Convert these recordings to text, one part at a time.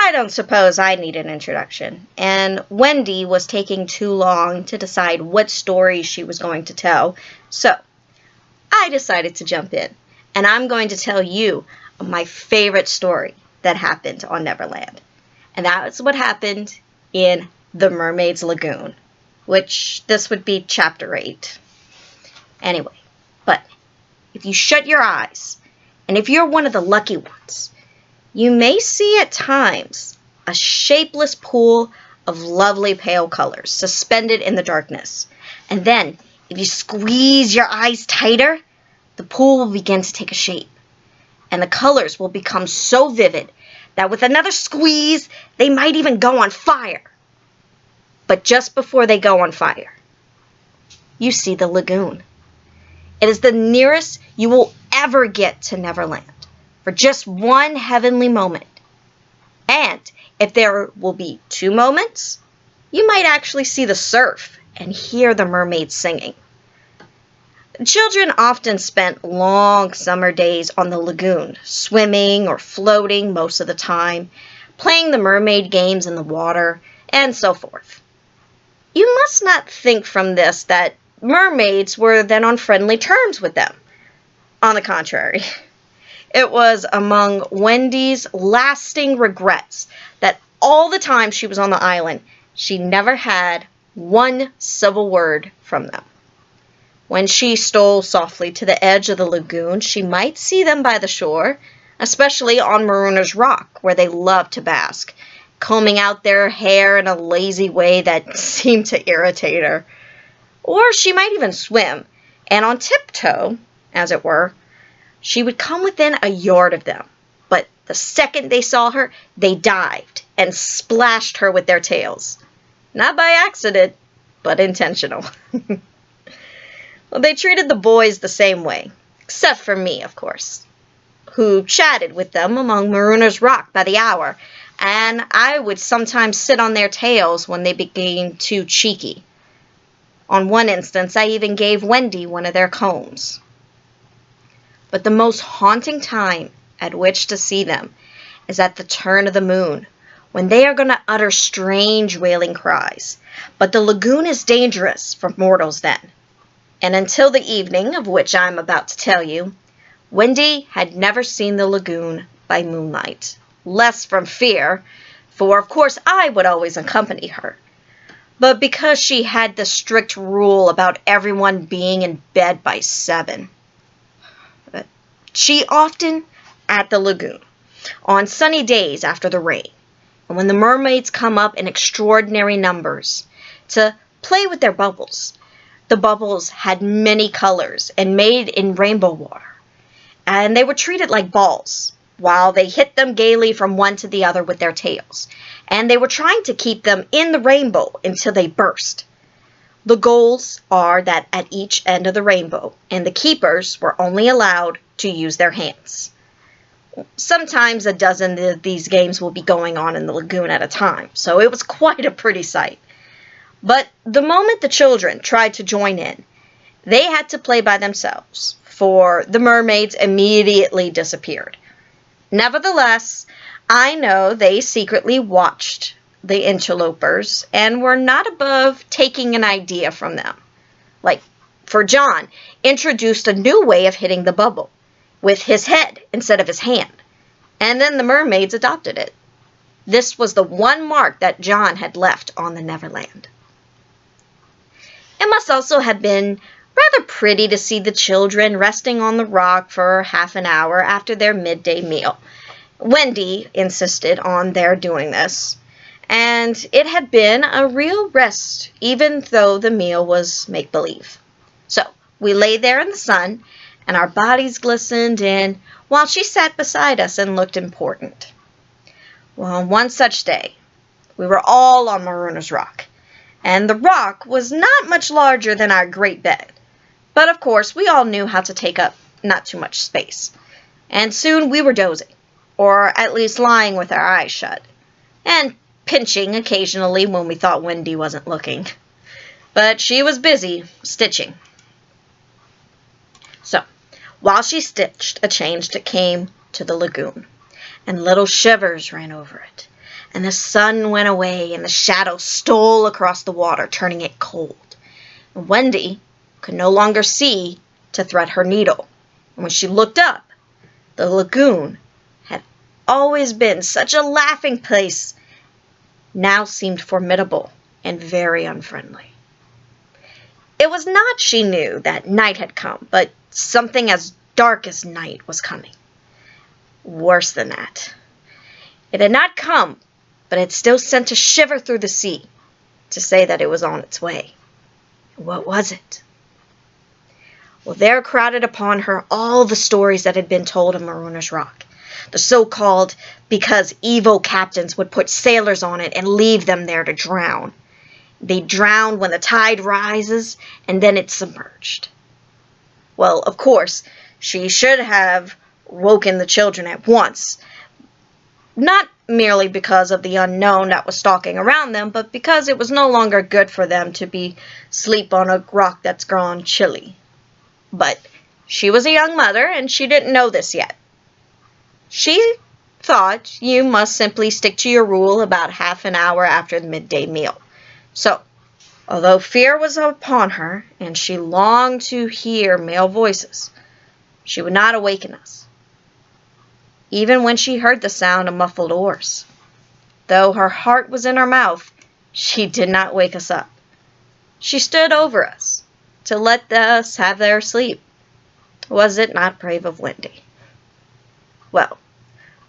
I don't suppose I need an introduction, and Wendy was taking too long to decide what story she was going to tell, so I decided to jump in, and I'm going to tell you my favorite story that happened on Neverland. And that's what happened in The Mermaid's Lagoon, which this would be Chapter 8. Anyway, but if you shut your eyes, and if you're one of the lucky ones, you may see at times a shapeless pool of lovely pale colors suspended in the darkness. And then, if you squeeze your eyes tighter, the pool will begin to take a shape. And the colors will become so vivid that with another squeeze, they might even go on fire. But just before they go on fire, you see the lagoon. It is the nearest you will ever get to Neverland for just one heavenly moment. And if there will be 2 moments, you might actually see the surf and hear the mermaids singing. Children often spent long summer days on the lagoon, swimming or floating most of the time, playing the mermaid games in the water, and so forth. You must not think from this that mermaids were then on friendly terms with them. On the contrary, it was among Wendy's lasting regrets that all the time she was on the island, she never had one civil word from them. When she stole softly to the edge of the lagoon, she might see them by the shore, especially on Marooners Rock, where they loved to bask, combing out their hair in a lazy way that seemed to irritate her. Or she might even swim, and on tiptoe, as it were, she would come within a yard of them. But the second they saw her, they dived and splashed her with their tails. Not by accident, but intentional. Well, they treated the boys the same way, except for me, of course, who chatted with them among Marooners Rock by the hour, and I would sometimes sit on their tails when they became too cheeky. On one instance, I even gave Wendy one of their combs. But the most haunting time at which to see them is at the turn of the moon, when they are going to utter strange wailing cries. But the lagoon is dangerous for mortals then. And until the evening of which I am about to tell you, Wendy had never seen the lagoon by moonlight. Less from fear, for of course I would always accompany her, but because she had the strict rule about everyone being in bed by 7. But she often at the lagoon, on sunny days after the rain, and when the mermaids come up in extraordinary numbers to play with their bubbles. The bubbles had many colors and made in rainbow water, and they were treated like balls, while they hit them gaily from one to the other with their tails, and they were trying to keep them in the rainbow until they burst. The goals are that at each end of the rainbow, and the keepers were only allowed to use their hands. Sometimes a dozen of these games will be going on in the lagoon at a time, so it was quite a pretty sight. But the moment the children tried to join in, they had to play by themselves, for the mermaids immediately disappeared. Nevertheless, I know they secretly watched the interlopers and were not above taking an idea from them. Like, for John, introduced a new way of hitting the bubble, with his head instead of his hand, and then the mermaids adopted it. This was the one mark that John had left on the Neverland. It must also have been rather pretty to see the children resting on the rock for half an hour after their midday meal. Wendy insisted on their doing this, and it had been a real rest, even though the meal was make-believe. So we lay there in the sun, and our bodies glistened in while she sat beside us and looked important. Well, on one such day, we were all on Marooners Rock, and the rock was not much larger than our great bed. But of course, we all knew how to take up not too much space. And soon we were dozing, or at least lying with our eyes shut, and pinching occasionally when we thought Wendy wasn't looking. But she was busy stitching. So, while she stitched, a change came to the lagoon, and little shivers ran over it. and the sun went away, and the shadow stole across the water, turning it cold. And Wendy could no longer see to thread her needle. And when she looked up, the lagoon had always been such a laughing place, now seemed formidable and very unfriendly. It was not, she knew, that night had come, but something as dark as night was coming. Worse than that. It had not come, but it still sent a shiver through the sea to say that it was on its way. What was it? Well, there crowded upon her all the stories that had been told of Marooner's Rock, the so-called because evil captains would put sailors on it and leave them there to drown. They drown when the tide rises, and then it's submerged. Well, of course, she should have woken the children at once, not merely because of the unknown that was stalking around them, but because it was no longer good for them to be sleep on a rock that's grown chilly. But she was a young mother, and she didn't know this yet. She thought you must simply stick to your rule about half an hour after the midday meal. So, although fear was upon her, and she longed to hear male voices, she would not awaken us, even when she heard the sound of muffled oars. Though her heart was in her mouth, she did not wake us up. She stood over us to let us have their sleep. Was it not brave of Wendy? Well,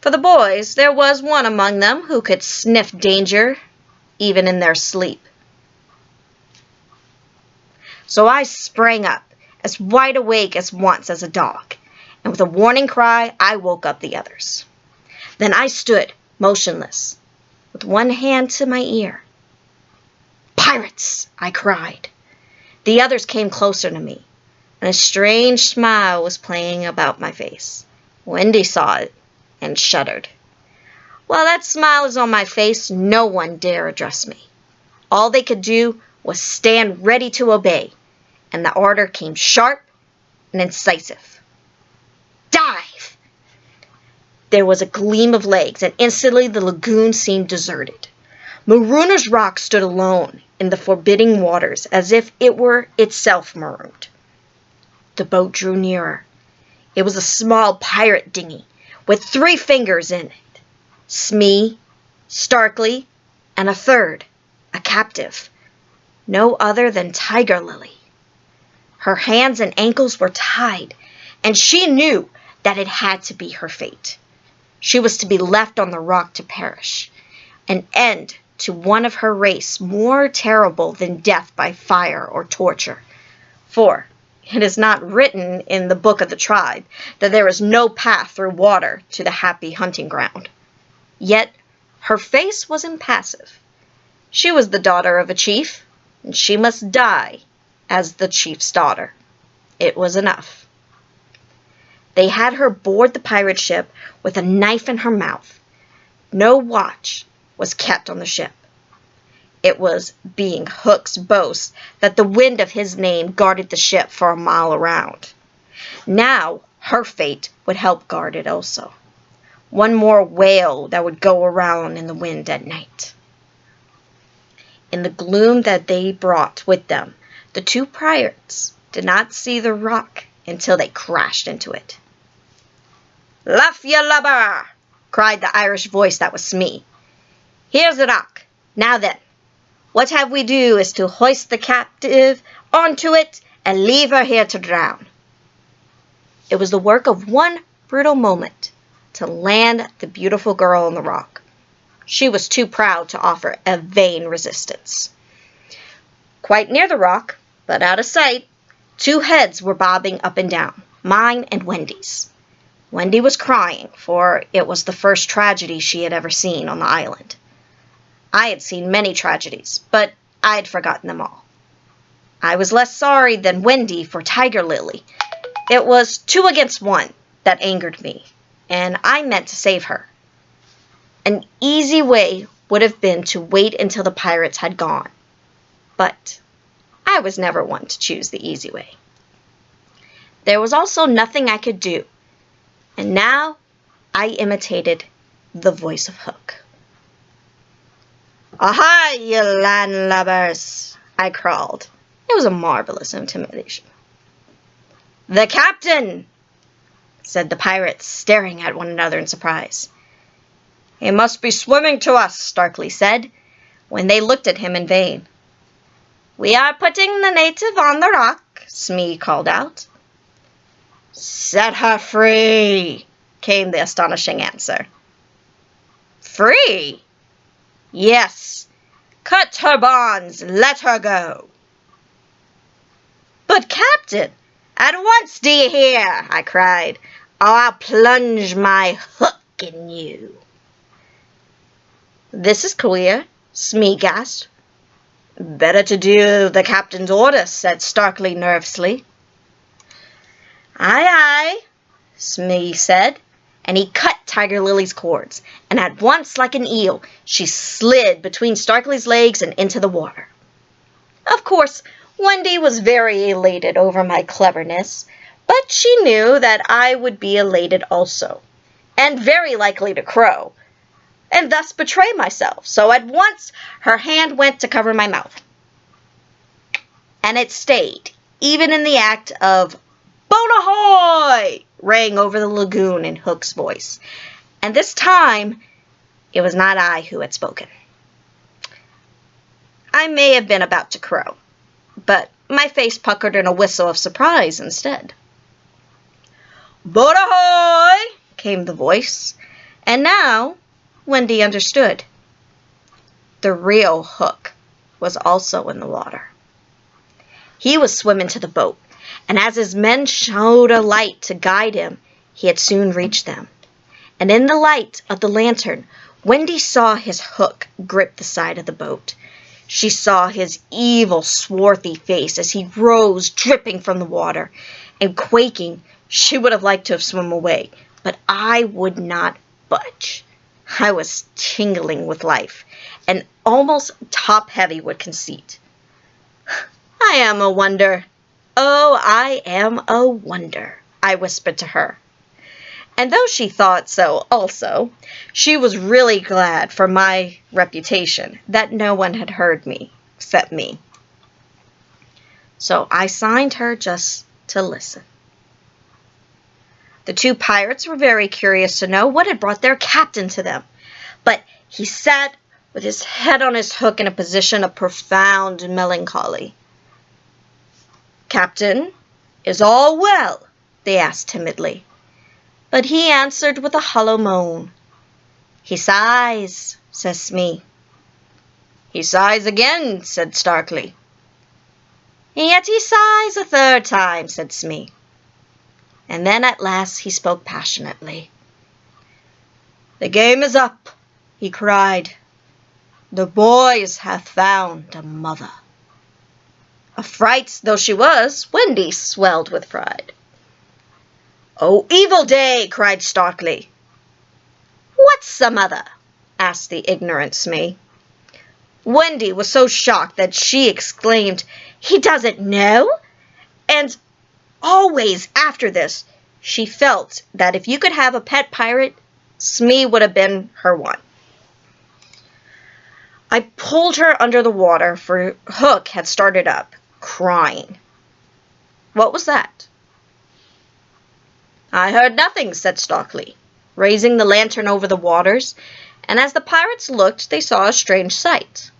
for the boys, there was one among them who could sniff danger even in their sleep. So I sprang up, as wide awake as once as a dog, and with a warning cry, I woke up the others. Then I stood, motionless, with one hand to my ear. "Pirates!" I cried. The others came closer to me, and a strange smile was playing about my face. Wendy saw it and shuddered. While that smile is on my face, no one dare address me. All they could do was stand ready to obey, and the order came sharp and incisive. "Dive!" There was a gleam of legs, and instantly the lagoon seemed deserted. Marooner's Rock stood alone in the forbidding waters, as if it were itself marooned. The boat drew nearer. It was a small pirate dinghy with 3 fingers in it, Smee, Starkly, and a third, a captive, no other than Tiger Lily. Her hands and ankles were tied, and she knew that it had to be her fate. She was to be left on the rock to perish, an end to one of her race more terrible than death by fire or torture. For it is not written in the book of the tribe that there is no path through water to the happy hunting ground. Yet her face was impassive. She was the daughter of a chief, and she must die as the chief's daughter. It was enough. They had her board the pirate ship with a knife in her mouth. No watch was kept on the ship. It was being Hook's boast that the wind of his name guarded the ship for a mile around. Now her fate would help guard it also. One more wail that would go around in the wind at night. In the gloom that they brought with them, the 2 pirates did not see the rock until they crashed into it. "Luff your lubber!" cried the Irish voice that was Smee. "Here's the rock. Now then, what have we do is to hoist the captive onto it and leave her here to drown." It was the work of one brutal moment to land the beautiful girl on the rock. She was too proud to offer a vain resistance. Quite near the rock, but out of sight, 2 heads were bobbing up and down, mine and Wendy's. Wendy was crying, for it was the first tragedy she had ever seen on the island. I had seen many tragedies, but I had forgotten them all. I was less sorry than Wendy for Tiger Lily. It was 2 against 1 that angered me, and I meant to save her. An easy way would have been to wait until the pirates had gone, but I was never one to choose the easy way. There was also nothing I could do, and now I imitated the voice of Hook. Aha, you landlubbers! I crawled. It was a marvelous intimidation. The captain! Said the pirates, staring at one another in surprise. He must be swimming to us, Starkly said, when they looked at him in vain. We are putting the native on the rock, Smee called out. Set her free, came the astonishing answer. Free? Yes. Cut her bonds, let her go. But, Captain, at once, do you hear? I cried, or I'll plunge my hook in you. This is queer, Smee gasped. Better to do the captain's orders, said Starkly nervously. Aye, aye, Smee said, and he cut Tiger Lily's cords, and at once, like an eel, she slid between Starkly's legs and into the water. Of course, Wendy was very elated over my cleverness, but she knew that I would be elated also, and very likely to crow, and thus betray myself, so at once her hand went to cover my mouth. And it stayed, even in the act of "Boat ahoy!" rang over the lagoon in Hook's voice, and this time it was not I who had spoken. I may have been about to crow, but my face puckered in a whistle of surprise instead. Boat ahoy! Came the voice, and now Wendy understood. The real Hook was also in the water. He was swimming to the boat, and as his men showed a light to guide him, he had soon reached them. And in the light of the lantern, Wendy saw his hook grip the side of the boat. She saw his evil, swarthy face as he rose, dripping from the water, and quaking, she would have liked to have swum away, but I would not budge. I was tingling with life, and almost top-heavy with conceit. I am a wonder. Oh, I am a wonder, I whispered to her. And though she thought so also, she was really glad for my reputation that no one had heard me except me. So I signed her just to listen. The two pirates were very curious to know what had brought their captain to them, but he sat with his head on his hook in a position of profound melancholy. Captain, is all well? They asked timidly. But he answered with a hollow moan. He sighs, says Smee. He sighs again, said Starkly. And yet he sighs a third time, said Smee. And then at last he spoke passionately. The game is up, he cried. The boys have found a mother. Affright though she was, Wendy swelled with pride. Oh, evil day, cried Starkly. What's a mother? Asked the ignorant Smee. Wendy was so shocked that she exclaimed, He doesn't know? And always after this, she felt that if you could have a pet pirate, Smee would have been her one. I pulled her under the water, for Hook had started up, crying. What was that? I heard nothing, said Starkly, raising the lantern over the waters, and as the pirates looked, they saw a strange sight.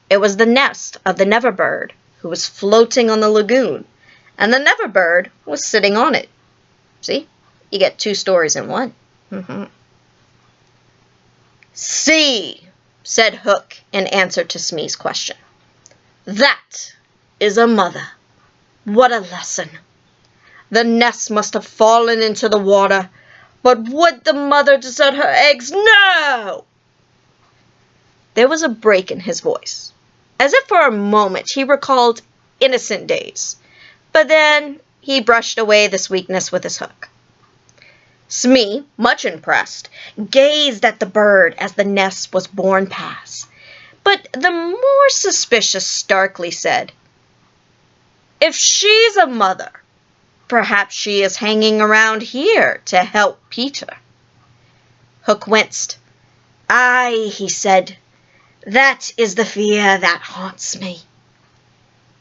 It was the nest of the Never Bird, who was floating on the lagoon, and the Never Bird was sitting on it. See? You get two stories in one. See, said Hook in answer to Smee's question. That is a mother. What a lesson. The nest must have fallen into the water, but would the mother desert her eggs? No! There was a break in his voice, as if for a moment he recalled innocent days, but then he brushed away this weakness with his hook. Smee, much impressed, gazed at the bird as the nest was borne past, but the more suspicious Starkly said, If she's a mother, perhaps she is hanging around here to help Peter. Hook winced. Aye, he said, That is the fear that haunts me.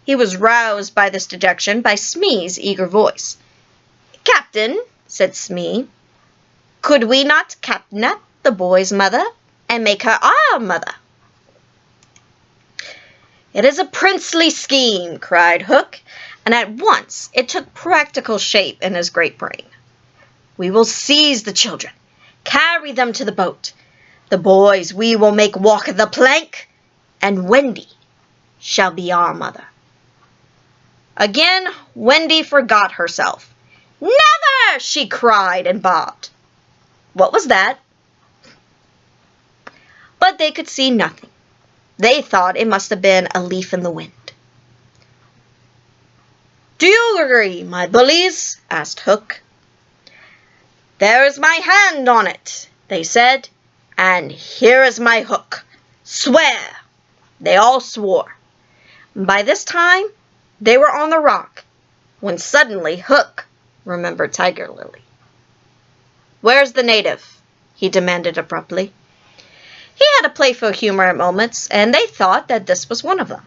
He was roused by this dejection by Smee's eager voice. Captain, said Smee, could we not catnap the boy's mother and make her our mother? It is a princely scheme, cried Hook, and at once it took practical shape in his great brain. We will seize the children, carry them to the boat. The boys we will make walk the plank, and Wendy shall be our mother. Again, Wendy forgot herself. Never! She cried and bobbed. What was that? But they could see nothing. They thought it must have been a leaf in the wind. Do you agree, my bullies? Asked Hook. There is my hand on it, they said, and here is my hook. Swear! They all swore. By this time, they were on the rock, when suddenly Hook remembered Tiger Lily. Where's the native? He demanded abruptly. He had a playful humor at moments, and they thought that this was one of them.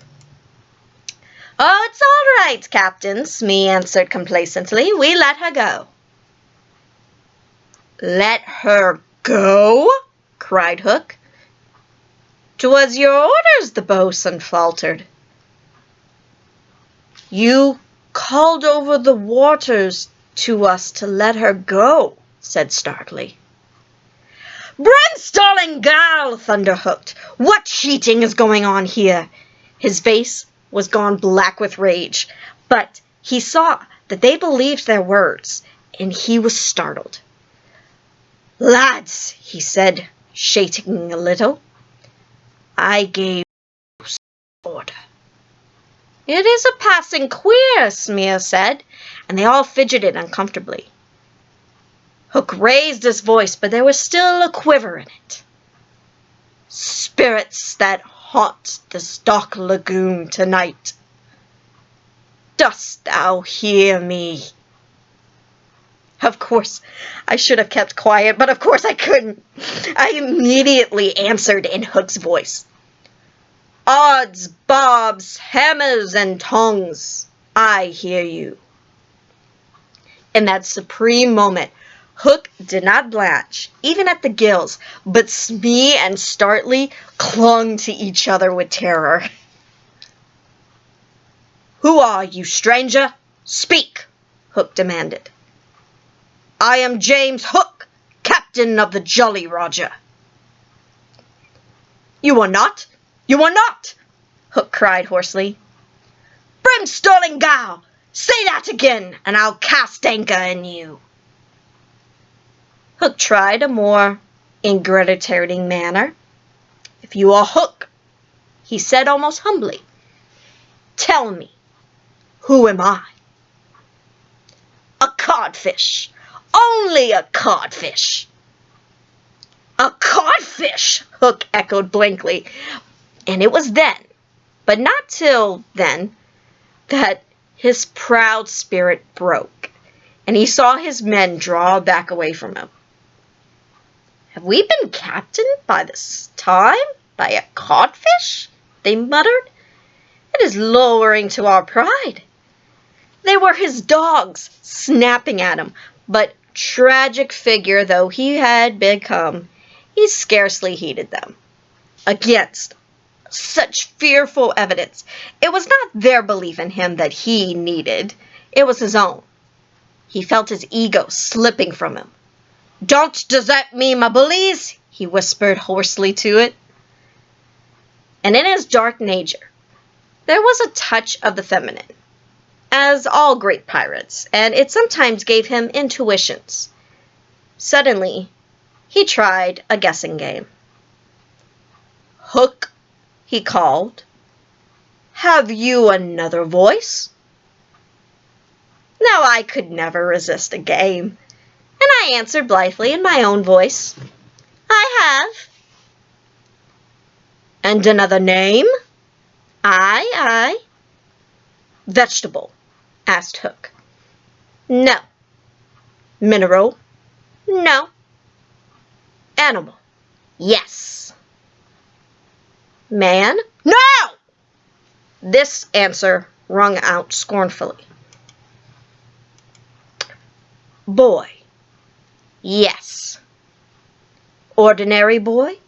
Oh, it's all right, Captain, Smee answered complacently. We let her go. Let her go? Cried Hook. 'Twas your orders, the bo'sun faltered. You called over the waters to us to let her go, said Starkly. Brimstalling gal, thunderhooked. What cheating is going on here? His face was gone black with rage, but he saw that they believed their words, and he was startled. Lads, he said, shaking a little, I gave order. It is a passing queer, Smee said, and they all fidgeted uncomfortably. Hook raised his voice, but there was still a quiver in it. Spirits that haunt this dark lagoon tonight. Dost thou hear me? Of course, I should have kept quiet, but of course I couldn't. I immediately answered in Hook's voice. Odds, bobs, hammers, and tongs, I hear you. In that supreme moment, Hook did not blanch, even at the gills, but Smee and Startley clung to each other with terror. Who are you, stranger? Speak, Hook demanded. I am James Hook, captain of the Jolly Roger. You are not! You are not! Hook cried hoarsely. Brimstalling gal! Say that again, and I'll cast anchor in you. Hook tried a more ingratiating manner. If you are Hook, he said almost humbly, tell me, who am I? A codfish. Only a codfish. A codfish, Hook echoed blankly. And it was then, but not till then, that his proud spirit broke, and he saw his men draw back away from him. Have we been captained by this time by a codfish? They muttered. It is lowering to our pride. They were his dogs, snapping at him, but tragic figure though he had become, he scarcely heeded them. Against such fearful evidence, it was not their belief in him that he needed, it was his own. He felt his ego slipping from him. Don't desert me, my bullies, he whispered hoarsely to it. And in his dark nature, there was a touch of the feminine, as all great pirates, and it sometimes gave him intuitions. Suddenly, he tried a guessing game. Hook, he called, have you another voice? Now I could never resist a game, and I answered blithely in my own voice, I have. And another name? Aye. Vegetable? Asked Hook. No. Mineral? No. Animal? Yes. Man? No! This answer rung out scornfully. Boy? Yes. Ordinary boy?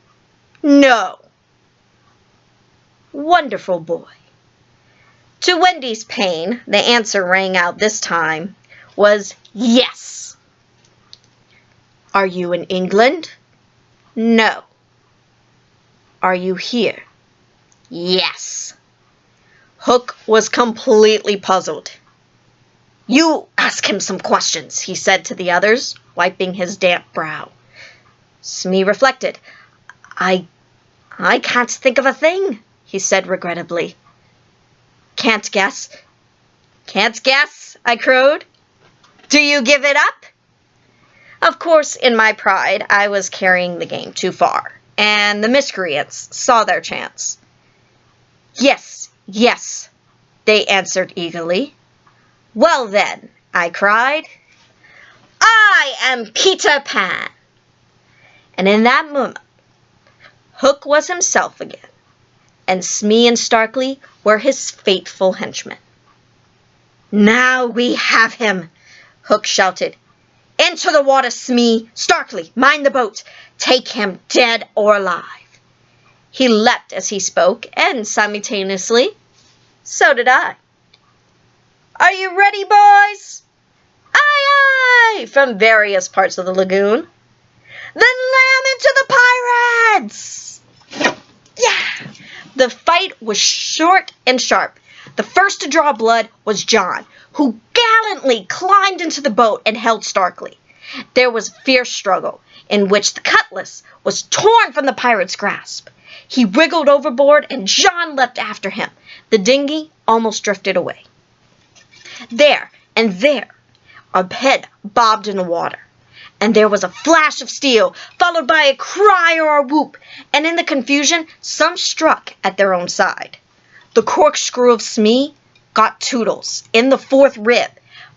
No. Wonderful boy. To Wendy's pain, the answer rang out this time was yes. Are you in England? No. Are you here? Yes. Hook was completely puzzled. You ask him some questions, he said to the others, wiping his damp brow. Smee reflected. I can't think of a thing, he said regrettably. Can't guess? Can't guess, I crowed. Do you give it up? Of course, in my pride, I was carrying the game too far, and the miscreants saw their chance. Yes, yes, they answered eagerly. Well then, I cried, I am Peter Pan. And in that moment, Hook was himself again, and Smee and Starkly were his faithful henchmen. Now we have him, Hook shouted. Into the water, Smee! Starkly, mind the boat! Take him dead or alive! He leapt as he spoke, and simultaneously, so did I. Are you ready, boys? Aye, aye! From various parts of the lagoon. Then lam into the pirates! Yeah! The fight was short and sharp. The first to draw blood was John, who gallantly climbed into the boat and held Starkly. There was a fierce struggle, in which the cutlass was torn from the pirate's grasp. He wriggled overboard, and John leapt after him. The dinghy almost drifted away. There and there, a head bobbed in the water, and there was a flash of steel, followed by a cry or a whoop, and in the confusion, some struck at their own side. The corkscrew of Smee got Toodles in the fourth rib,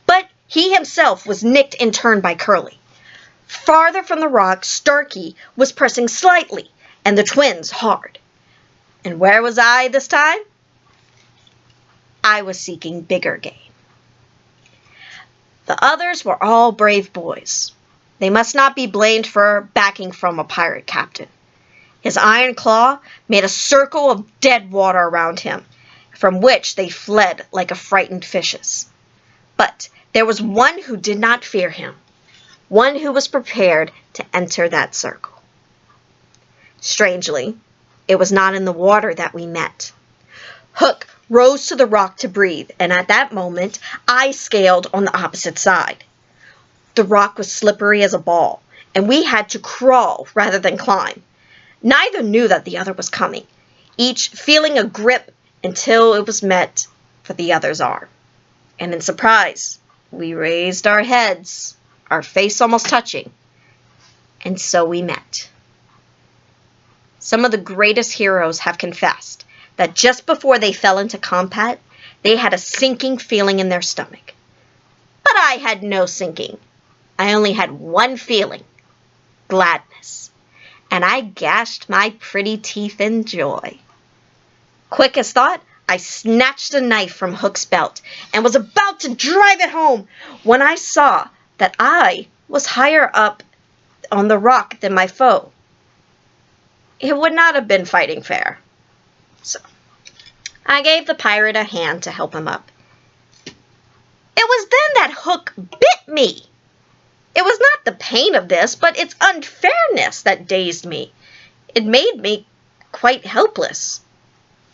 but he himself was nicked in turn by Curly. Farther from the rock, Starkey was pressing slightly, and the twins hard. And where was I this time? I was seeking bigger game. The others were all brave boys. They must not be blamed for backing from a pirate captain. His iron claw made a circle of dead water around him, from which they fled like frightened fishes. But there was one who did not fear him, one who was prepared to enter that circle. Strangely, it was not in the water that we met. Hook rose to the rock to breathe, and at that moment I scaled on the opposite side. The rock was slippery as a ball, and we had to crawl rather than climb. Neither knew that the other was coming, each feeling a grip until it was met for the other's arm. And in surprise, we raised our heads, our face almost touching, and so we met. Some of the greatest heroes have confessed that just before they fell into combat, they had a sinking feeling in their stomach. But I had no sinking. I only had one feeling, gladness, and I gashed my pretty teeth in joy. Quick as thought, I snatched a knife from Hook's belt and was about to drive it home when I saw that I was higher up on the rock than my foe. It would not have been fighting fair. So I gave the pirate a hand to help him up. It was then that Hook bit me. It was not the pain of this, but its unfairness that dazed me. It made me quite helpless.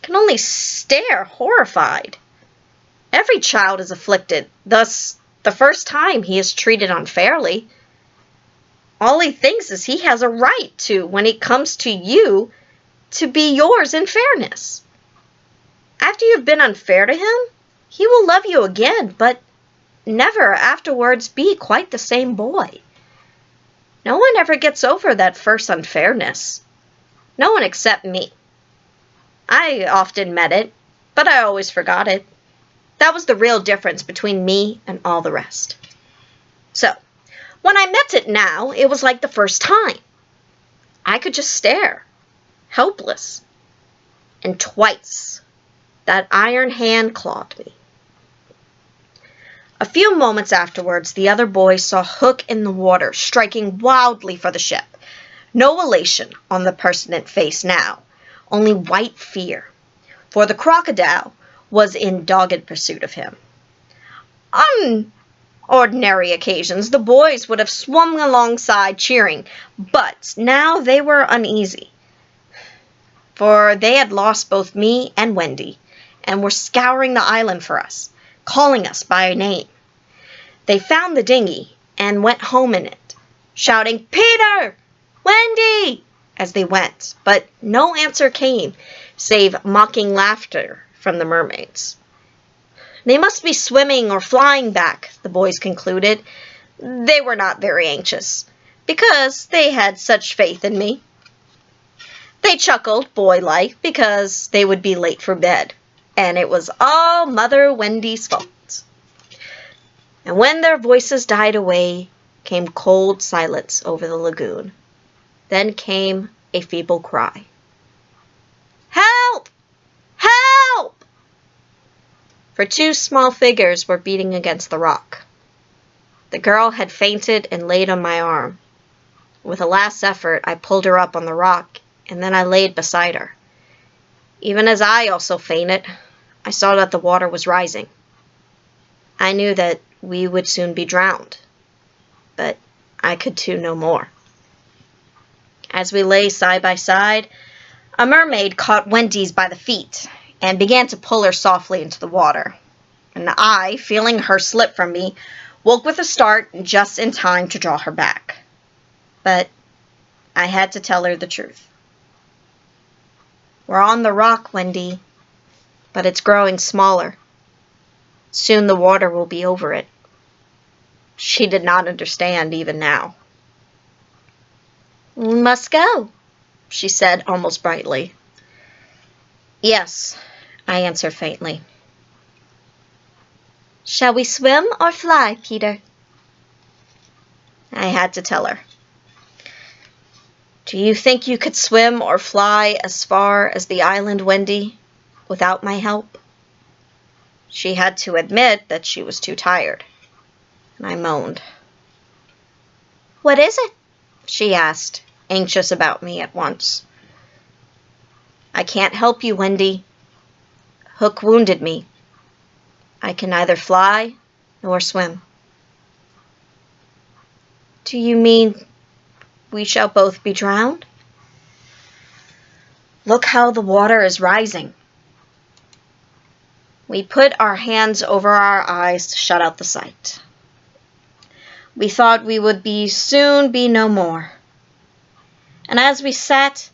I can only stare horrified. Every child is afflicted, thus the first time he is treated unfairly. All he thinks is he has a right to, when it comes to you, to be yours in fairness. After you've been unfair to him, he will love you again, but never afterwards be quite the same boy. No one ever gets over that first unfairness. No one except me. I often met it, but I always forgot it. That was the real difference between me and all the rest. So, when I met it now, it was like the first time. I could just stare, helpless. and twice that iron hand clawed me. A few moments afterwards, the other boys saw Hook in the water, striking wildly for the ship. No elation on the persistent face now, only white fear, for the crocodile was in dogged pursuit of him. On ordinary occasions, the boys would have swum alongside cheering, but now they were uneasy, for they had lost both me and Wendy, and were scouring the island for us, calling us by name. They found the dinghy and went home in it, shouting, "Peter! Wendy!" as they went, but no answer came, save mocking laughter from the mermaids. They must be swimming or flying back, the boys concluded. They were not very anxious, because they had such faith in me. They chuckled, boy-like, because they would be late for bed, and it was all Mother Wendy's fault. And when their voices died away, came cold silence over the lagoon. Then came a feeble cry. "Help! Help!" For two small figures were beating against the rock. The girl had fainted and laid on my arm. With a last effort, I pulled her up on the rock, and then I laid beside her. Even as I also fainted, I saw that the water was rising. I knew that we would soon be drowned, but I could do no more. As we lay side by side, a mermaid caught Wendy's by the feet and began to pull her softly into the water. And I, feeling her slip from me, woke with a start just in time to draw her back. But I had to tell her the truth. "We're on the rock, Wendy, but it's growing smaller. Soon the water will be over it." She did not understand even now. "We must go," she said almost brightly. "Yes," I answered faintly. "Shall we swim or fly, Peter?" I had to tell her. "Do you think you could swim or fly as far as the island, Wendy, without my help?" She had to admit that she was too tired, and I moaned. "What is it?" she asked, anxious about me at once. "I can't help you, Wendy. Hook wounded me. I can neither fly nor swim." "Do you mean we shall both be drowned?" "Look how the water is rising." We put our hands over our eyes to shut out the sight. We thought we would soon be no more. And as we sat,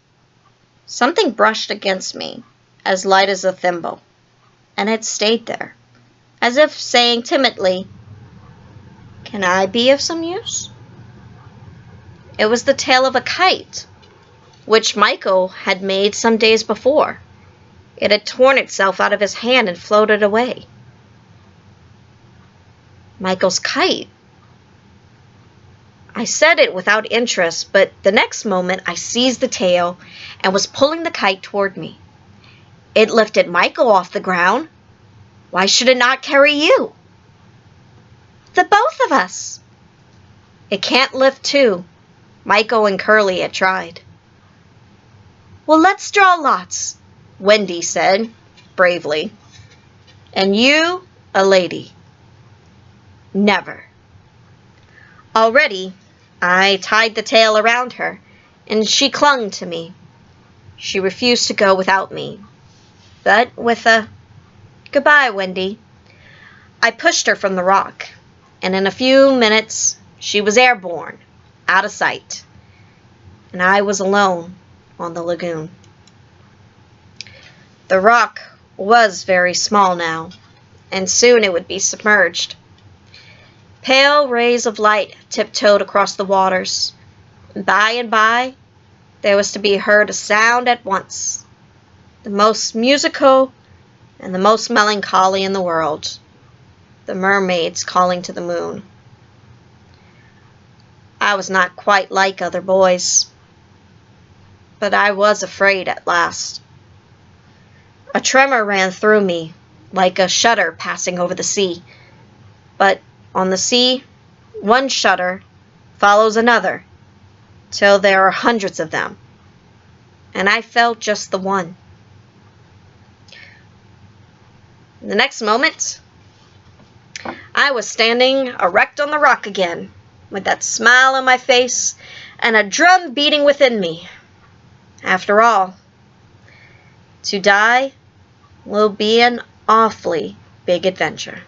something brushed against me, as light as a thimble, and it stayed there, as if saying timidly, "Can I be of some use?" It was the tail of a kite, which Michael had made some days before. It had torn itself out of his hand and floated away. Michael's kite. I said it without interest, but the next moment I seized the tail and was pulling the kite toward me. It lifted Michael off the ground. Why should it not carry you? "The both of us." "It can't lift two. Michael and Curly had tried." "Well, let's draw lots," Wendy said bravely. "And you, a lady." "Never." Already, I tied the tail around her, and she clung to me. She refused to go without me, but with a "Goodbye, Wendy," I pushed her from the rock, and in a few minutes she was airborne, out of sight, and I was alone on the lagoon. The rock was very small now, and soon it would be submerged. Pale rays of light tiptoed across the waters, and by, there was to be heard a sound at once, the most musical and the most melancholy in the world, the mermaids calling to the moon. I was not quite like other boys, but I was afraid at last. tremor ran through me, like a shudder passing over the sea. But on the sea, one shudder follows another, till there are hundreds of them, and I felt just the one. The next moment, I was standing erect on the rock again, with that smile on my face and a drum beating within me. After all, to die will be an awfully big adventure.